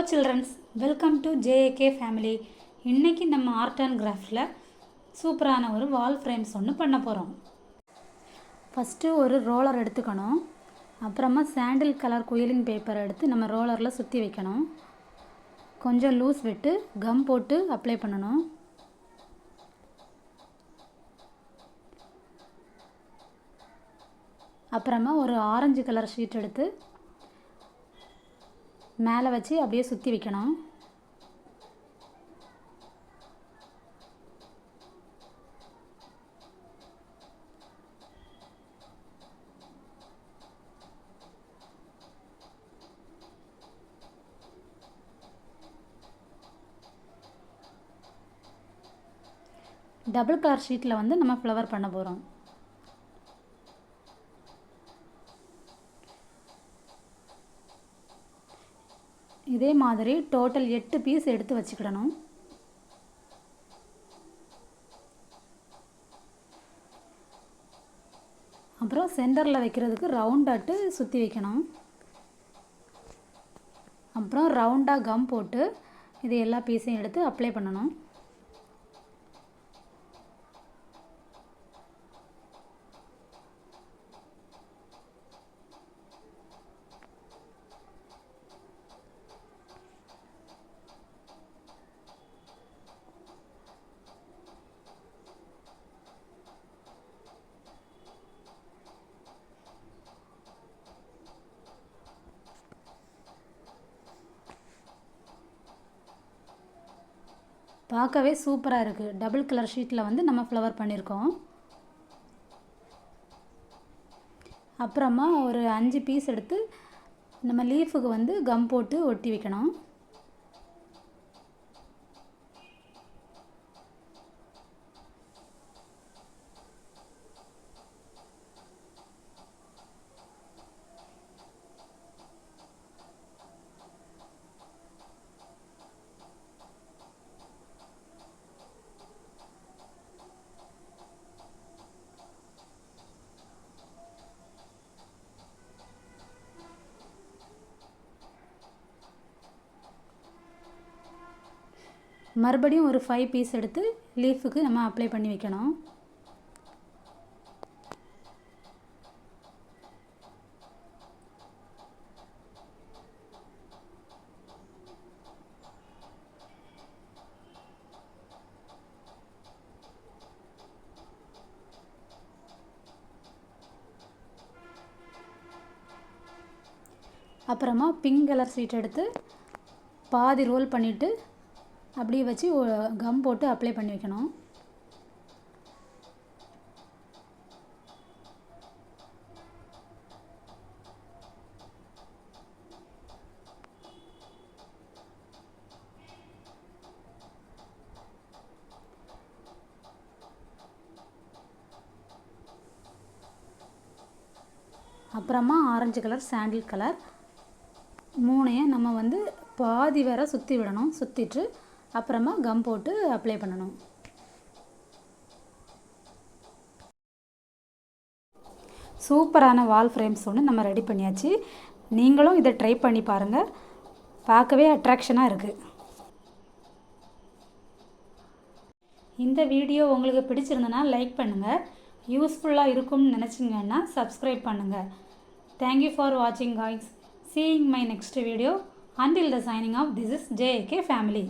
Children's, welcome to JAK family. இன்றைக்கி நம்ம art and கிராஃப்டில் சூப்பரான ஒரு வால் ஃப்ரேம்ஸ் ஒன்று பண்ண போகிறோம். ஃபஸ்ட்டு ஒரு ரோலர் எடுத்துக்கணும். அப்புறமா சாண்டில் கலர் குயிலிங் பேப்பர் எடுத்து நம்ம ரோலரில் சுற்றி வைக்கணும். கொஞ்சம் லூஸ் விட்டு கம் போட்டு அப்ளை பண்ணணும். அப்புறமா ஒரு ஆரஞ்சு கலர் ஷீட் எடுத்து மேலே வச்சு அப்படியே சுற்றி வைக்கணும். டபுள் கலர் ஷீட்டில் வந்து நம்ம ஃப்ளவர் பண்ண போகிறோம். இதே மாதிரி டோட்டல் 8 பீஸ் எடுத்து வச்சுக்கிடணும். அப்புறம் சென்டரில் வைக்கிறதுக்கு ரவுண்டாட்டு சுற்றி வைக்கணும். அப்புறம் ரவுண்டாக கம் போட்டு இது எல்லா பீஸையும் எடுத்து அப்ளை பண்ணணும். பார்க்கவே சூப்பராக இருக்குது. டபுள் கலர் ஷீட்டில் வந்து நம்ம ஃப்ளவர் பண்ணியிருக்கோம். அப்புறமா ஒரு 5 பீஸ் எடுத்து நம்ம லீஃபுக்கு வந்து கம் போட்டு ஒட்டி வைக்கணும். மறுபடியும் ஒரு 5 பீஸ் எடுத்து லீஃபுக்கு நம்ம அப்ளை பண்ணி வைக்கணும். அப்புறமா பிங்க் கலர் ஷீட் எடுத்து பாதி ரோல் பண்ணிவிட்டு அப்படியே வச்சு கம் போட்டு அப்ளை பண்ணி வைக்கணும். அப்புறமா ஆரஞ்சு கலர், சாண்டில் கலர், மூணையும் நம்ம வந்து பாதி வர சுற்றி விடணும். சுற்றிட்டு அப்புறமா கம் போட்டு அப்ளை பண்ணணும். சூப்பரான வால் ஃப்ரேம்ஸ் ஒன்று நம்ம ரெடி பண்ணியாச்சு. நீங்களும் இதை ட்ரை பண்ணி பாருங்கள். பார்க்கவே அட்ராக்ஷனாக இருக்குது. இந்த வீடியோ உங்களுக்கு பிடிச்சிருந்தனா லைக் பண்ணுங்கள். யூஸ்ஃபுல்லாக இருக்கும்னு நினச்சிங்கன்னா சப்ஸ்கிரைப் பண்ணுங்கள். தேங்க்யூ ஃபார் வாட்சிங் guys. Seeing my next video. Until the signing off, this is JAK family.